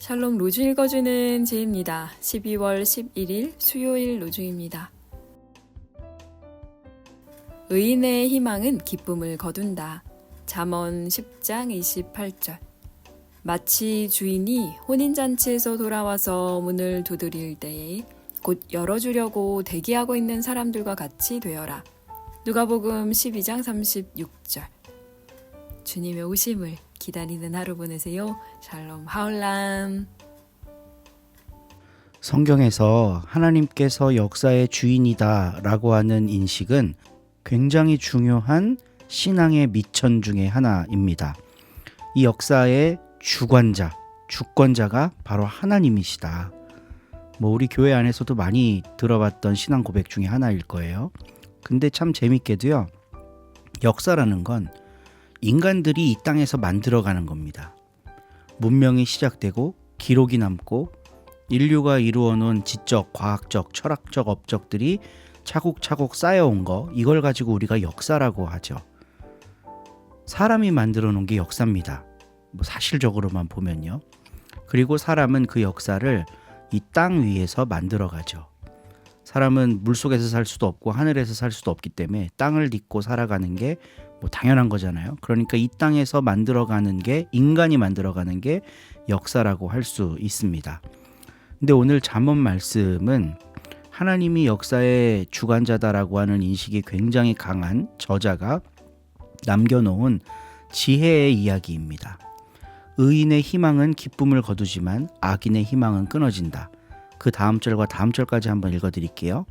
샬롬 로중 읽어주는 제입니다. 12월 11일 수요일 로중입니다. 의인의 희망은 기쁨을 거둔다. 잠언 10장 28절. 마치 주인이 혼인잔치에서 돌아와서 문을 두드릴 때에 곧 열어주려고 대기하고 있는 사람들과 같이 되어라. 누가복음 12장 36절. 주님의 오심을 기다리는 하루 보내세요. 샬롬 하울람. 성경에서 하나님께서 역사의 주인이다 라고 하는 인식은 굉장히 중요한 신앙의 미천 중에 하나입니다. 이 역사의 주관자, 주권자가 바로 하나님이시다. 우리 교회 안에서도 많이 들어봤던 신앙 고백 중에 하나일 거예요. 근데 참 재밌게도요, 역사라는 건 인간들이 이 땅에서 만들어가는 겁니다. 문명이 시작되고 기록이 남고 인류가 이루어놓은 지적, 과학적, 철학적 업적들이 차곡차곡 쌓여온 거, 이걸 가지고 우리가 역사라고 하죠. 사람이 만들어 놓은 게 역사입니다. 사실적으로만 보면요. 그리고 사람은 그 역사를 이 땅 위에서 만들어가죠. 사람은 물속에서 살 수도 없고 하늘에서 살 수도 없기 때문에 땅을 딛고 살아가는 게 당연한 거잖아요. 그러니까 이 땅에서 만들어가는 게, 인간이 만들어가는 게 역사라고 할 수 있습니다. 근데 오늘 잠언 말씀은 하나님이 역사의 주관자다라고 하는 인식이 굉장히 강한 저자가 남겨놓은 지혜의 이야기입니다. 의인의 희망은 기쁨을 거두지만 악인의 희망은 끊어진다. 그 다음 절과 다음 절까지 한번 읽어드릴게요.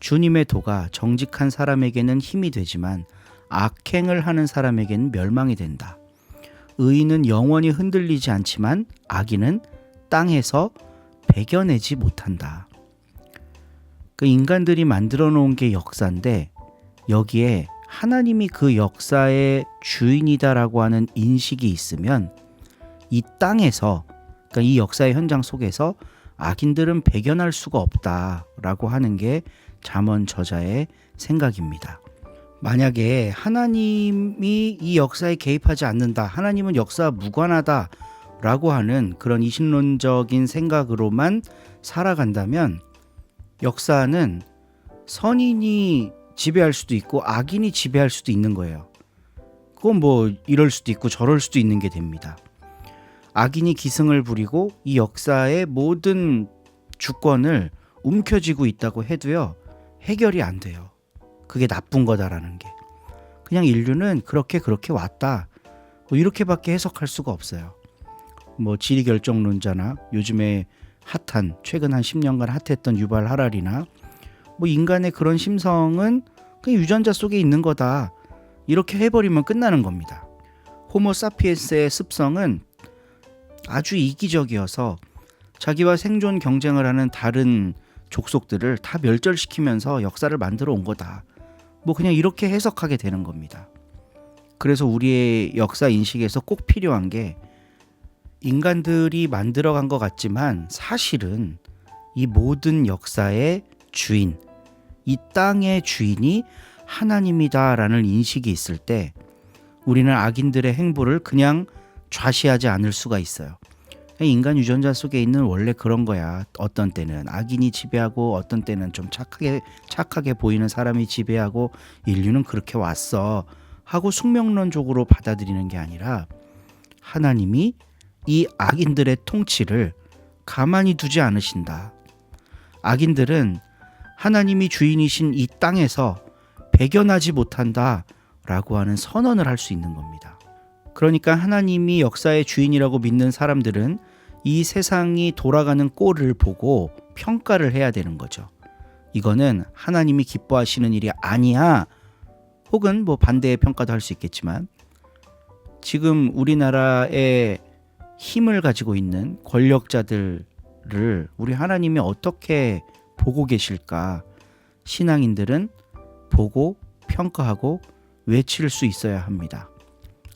주님의 도가 정직한 사람에게는 힘이 되지만 악행을 하는 사람에게는 멸망이 된다. 의인은 영원히 흔들리지 않지만 악인은 땅에서 베겨내지 못한다. 그 인간들이 만들어 놓은 게 역사인데, 여기에 하나님이 그 역사의 주인이다라고 하는 인식이 있으면 이 땅에서, 그러니까 이 역사의 현장 속에서 악인들은 배견할 수가 없다라고 하는 게 잠언 저자의 생각입니다. 만약에 하나님이 이 역사에 개입하지 않는다, 하나님은 역사와 무관하다라고 하는 그런 이신론적인 생각으로만 살아간다면 역사는 선인이 지배할 수도 있고 악인이 지배할 수도 있는 거예요. 그건 이럴 수도 있고 저럴 수도 있는 게 됩니다. 악인이 기승을 부리고 이 역사의 모든 주권을 움켜쥐고 있다고 해도요, 해결이 안 돼요. 그게 나쁜 거다라는 게. 그냥 인류는 그렇게 왔다, 이렇게밖에 해석할 수가 없어요. 지리결정론자나 요즘에 핫한, 최근 한 10년간 핫했던 유발 하랄이나 인간의 그런 심성은 그냥 유전자 속에 있는 거다, 이렇게 해버리면 끝나는 겁니다. 호모사피엔스의 습성은 아주 이기적이어서 자기와 생존 경쟁을 하는 다른 족속들을 다 멸절시키면서 역사를 만들어 온 거다, 그냥 이렇게 해석하게 되는 겁니다. 그래서 우리의 역사 인식에서 꼭 필요한 게, 인간들이 만들어간 것 같지만 사실은 이 모든 역사의 주인, 이 땅의 주인이 하나님이다라는 인식이 있을 때 우리는 악인들의 행보를 그냥 좌시하지 않을 수가 있어요. 인간 유전자 속에 있는 원래 그런 거야. 어떤 때는 악인이 지배하고 어떤 때는 좀 착하게 보이는 사람이 지배하고, 인류는 그렇게 왔어 하고 숙명론적으로 받아들이는 게 아니라 하나님이 이 악인들의 통치를 가만히 두지 않으신다. 악인들은 하나님이 주인이신 이 땅에서 배견하지 못한다 라고 하는 선언을 할 수 있는 겁니다. 그러니까 하나님이 역사의 주인이라고 믿는 사람들은 이 세상이 돌아가는 꼴을 보고 평가를 해야 되는 거죠. 이거는 하나님이 기뻐하시는 일이 아니야, 혹은 반대의 평가도 할 수 있겠지만, 지금 우리나라의 힘을 가지고 있는 권력자들을 우리 하나님이 어떻게 보고 계실까, 신앙인들은 보고 평가하고 외칠 수 있어야 합니다.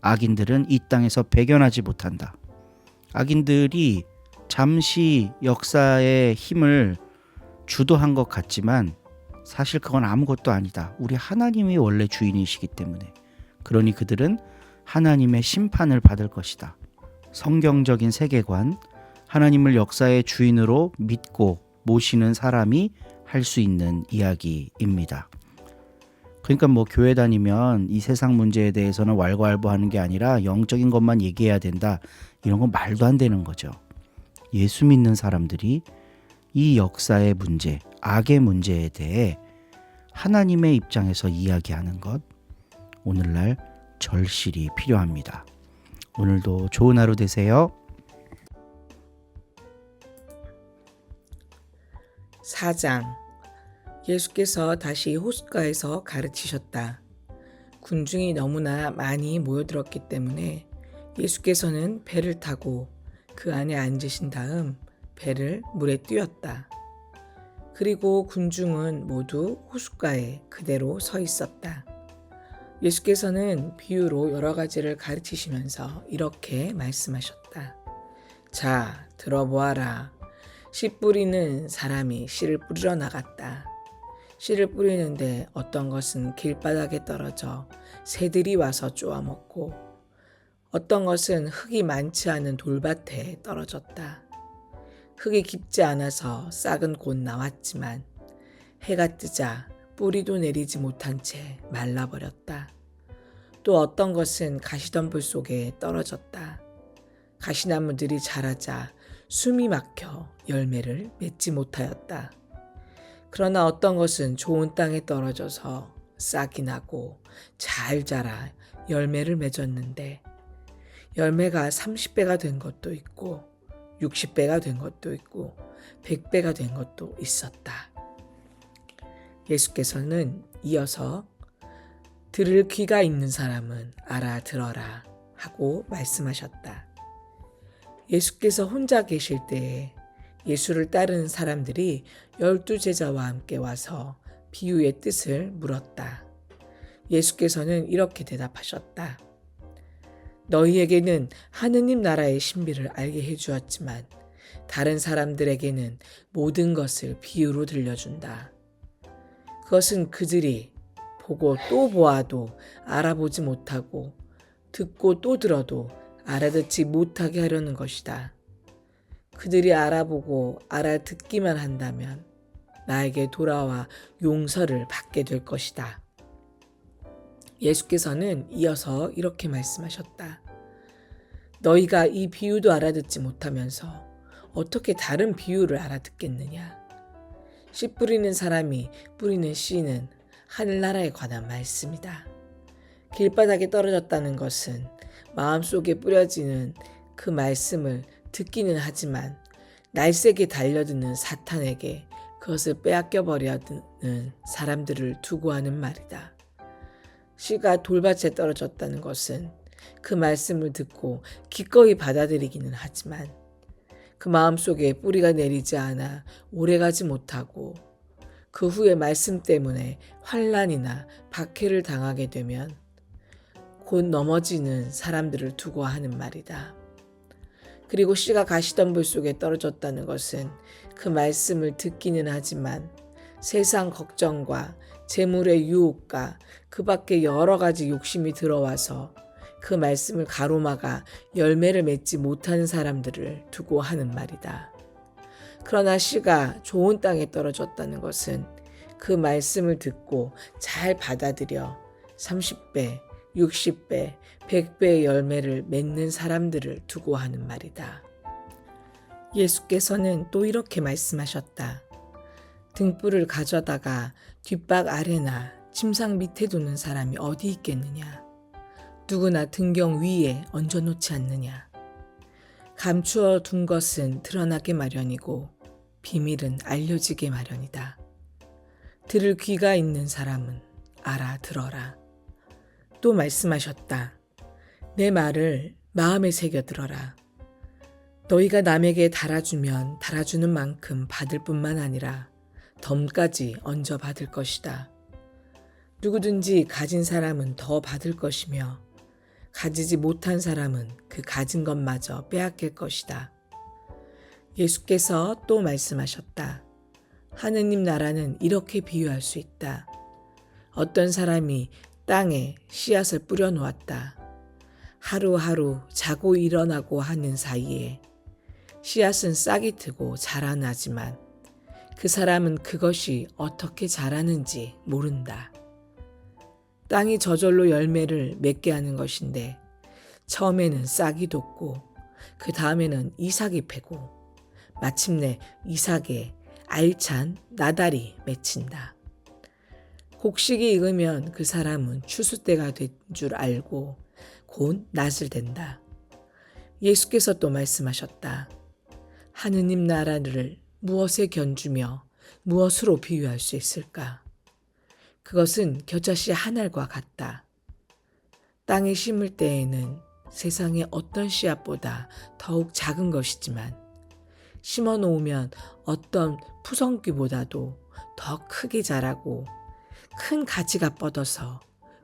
악인들은 이 땅에서 배견하지 못한다. 악인들이 잠시 역사의 힘을 주도한 것 같지만 사실 그건 아무것도 아니다. 우리 하나님이 원래 주인이시기 때문에. 그러니 그들은 하나님의 심판을 받을 것이다. 성경적인 세계관, 하나님을 역사의 주인으로 믿고 모시는 사람이 할 수 있는 이야기입니다. 그러니까 뭐 교회 다니면 이 세상 문제에 대해서는 왈가왈부하는 게 아니라 영적인 것만 얘기해야 된다, 이런 건 말도 안 되는 거죠. 예수 믿는 사람들이 이 역사의 문제, 악의 문제에 대해 하나님의 입장에서 이야기하는 것, 오늘날 절실히 필요합니다. 오늘도 좋은 하루 되세요. 4장. 예수께서 다시 호숫가에서 가르치셨다. 군중이 너무나 많이 모여들었기 때문에 예수께서는 배를 타고 그 안에 앉으신 다음 배를 물에 띄웠다. 그리고 군중은 모두 호숫가에 그대로 서 있었다. 예수께서는 비유로 여러 가지를 가르치시면서 이렇게 말씀하셨다. 자, 들어보아라. 씨 뿌리는 사람이 씨를 뿌리러 나갔다. 씨를 뿌리는데 어떤 것은 길바닥에 떨어져 새들이 와서 쪼아먹고, 어떤 것은 흙이 많지 않은 돌밭에 떨어졌다. 흙이 깊지 않아서 싹은 곧 나왔지만 해가 뜨자 뿌리도 내리지 못한 채 말라버렸다. 또 어떤 것은 가시덤불 속에 떨어졌다. 가시나무들이 자라자 숨이 막혀 열매를 맺지 못하였다. 그러나 어떤 것은 좋은 땅에 떨어져서 싹이 나고 잘 자라 열매를 맺었는데, 열매가 30배가 된 것도 있고 60배가 된 것도 있고 100배가 된 것도 있었다. 예수께서는 이어서 들을 귀가 있는 사람은 알아들어라 하고 말씀하셨다. 예수께서 혼자 계실 때에 예수를 따르는 사람들이 12제자와 함께 와서 비유의 뜻을 물었다. 예수께서는 이렇게 대답하셨다. 너희에게는 하느님 나라의 신비를 알게 해주었지만 다른 사람들에게는 모든 것을 비유로 들려준다. 그것은 그들이 보고 또 보아도 알아보지 못하고 듣고 또 들어도 알아듣지 못하게 하려는 것이다. 그들이 알아보고 알아듣기만 한다면 나에게 돌아와 용서를 받게 될 것이다. 예수께서는 이어서 이렇게 말씀하셨다. 너희가 이 비유도 알아듣지 못하면서 어떻게 다른 비유를 알아듣겠느냐? 씨 뿌리는 사람이 뿌리는 씨는 하늘나라에 관한 말씀이다. 길바닥에 떨어졌다는 것은 마음속에 뿌려지는 그 말씀을 듣기는 하지만 날쌔게 달려드는 사탄에게 그것을 빼앗겨 버려드는 사람들을 두고 하는 말이다. 씨가 돌밭에 떨어졌다는 것은 그 말씀을 듣고 기꺼이 받아들이기는 하지만 그 마음속에 뿌리가 내리지 않아 오래가지 못하고 그 후에 말씀 때문에 환난이나 박해를 당하게 되면 곧 넘어지는 사람들을 두고 하는 말이다. 그리고 씨가 가시덤불 속에 떨어졌다는 것은 그 말씀을 듣기는 하지만 세상 걱정과 재물의 유혹과 그 밖에 여러 가지 욕심이 들어와서 그 말씀을 가로막아 열매를 맺지 못하는 사람들을 두고 하는 말이다. 그러나 씨가 좋은 땅에 떨어졌다는 것은 그 말씀을 듣고 잘 받아들여 30배, 60배, 100배의 열매를 맺는 사람들을 두고 하는 말이다. 예수께서는 또 이렇게 말씀하셨다. 등불을 가져다가 뒷박 아래나 침상 밑에 두는 사람이 어디 있겠느냐? 누구나 등경 위에 얹어놓지 않느냐? 감추어 둔 것은 드러나게 마련이고 비밀은 알려지게 마련이다. 들을 귀가 있는 사람은 알아들어라. 또 말씀하셨다. 내 말을 마음에 새겨들어라. 너희가 남에게 달아주면 달아주는 만큼 받을 뿐만 아니라 덤까지 얹어 받을 것이다. 누구든지 가진 사람은 더 받을 것이며 가지지 못한 사람은 그 가진 것마저 빼앗길 것이다. 예수께서 또 말씀하셨다. 하느님 나라는 이렇게 비유할 수 있다. 어떤 사람이 땅에 씨앗을 뿌려 놓았다. 하루하루 자고 일어나고 하는 사이에 씨앗은 싹이 트고 자라나지만 그 사람은 그것이 어떻게 자라는지 모른다. 땅이 저절로 열매를 맺게 하는 것인데 처음에는 싹이 돋고 그 다음에는 이삭이 패고 마침내 이삭에 알찬 나달이 맺힌다. 곡식이 익으면 그 사람은 추수 때가 된 줄 알고 곧 낫을 댄다. 예수께서 또 말씀하셨다. 하느님 나라를 무엇에 견주며 무엇으로 비유할 수 있을까? 그것은 겨자씨 한 알과 같다. 땅에 심을 때에는 세상의 어떤 씨앗보다 더욱 작은 것이지만 심어 놓으면 어떤 푸성귀보다도 더 크게 자라고 큰 가지가 뻗어서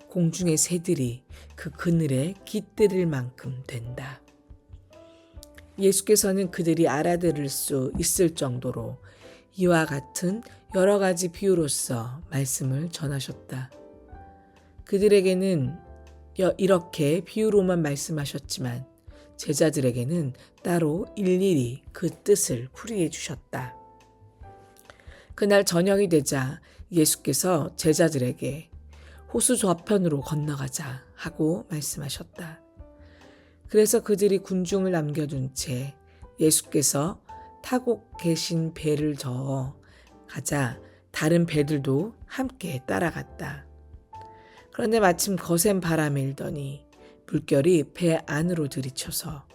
공중의 새들이 그 그늘에 깃들일 만큼 된다. 예수께서는 그들이 알아들을 수 있을 정도로 이와 같은 여러 가지 비유로서 말씀을 전하셨다. 그들에게는 이렇게 비유로만 말씀하셨지만 제자들에게는 따로 일일이 그 뜻을 풀이해 주셨다. 그날 저녁이 되자 예수께서 제자들에게 호수 저편으로 건너가자 하고 말씀하셨다. 그래서 그들이 군중을 남겨둔 채 예수께서 타고 계신 배를 저어 가자 다른 배들도 함께 따라갔다. 그런데 마침 거센 바람이 일더니 물결이 배 안으로 들이쳐서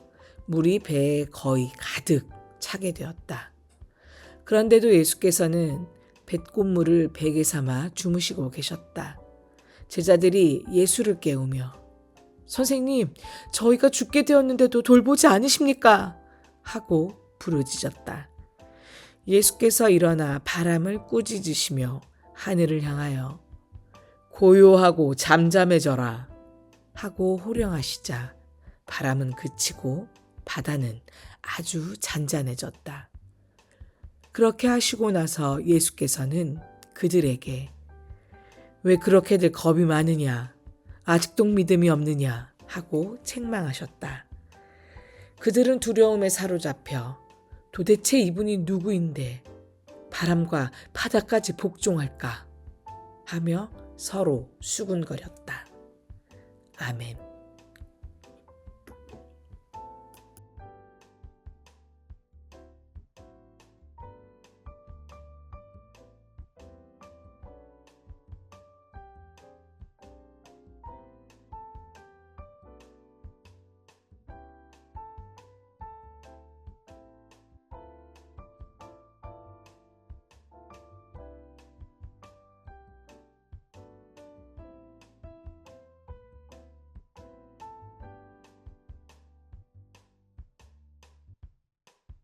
물이 배에 거의 가득 차게 되었다. 그런데도 예수께서는 뱃꽃물을 베개 삼아 주무시고 계셨다. 제자들이 예수를 깨우며 선생님, 저희가 죽게 되었는데도 돌보지 않으십니까? 하고 부르짖었다. 예수께서 일어나 바람을 꾸짖으시며 하늘을 향하여 고요하고 잠잠해져라 하고 호령하시자 바람은 그치고 바다는 아주 잔잔해졌다. 그렇게 하시고 나서 예수께서는 그들에게 왜 그렇게들 겁이 많으냐? 아직도 믿음이 없느냐? 하고 책망하셨다. 그들은 두려움에 사로잡혀 도대체 이분이 누구인데 바람과 바다까지 복종할까? 하며 서로 수군거렸다. 아멘.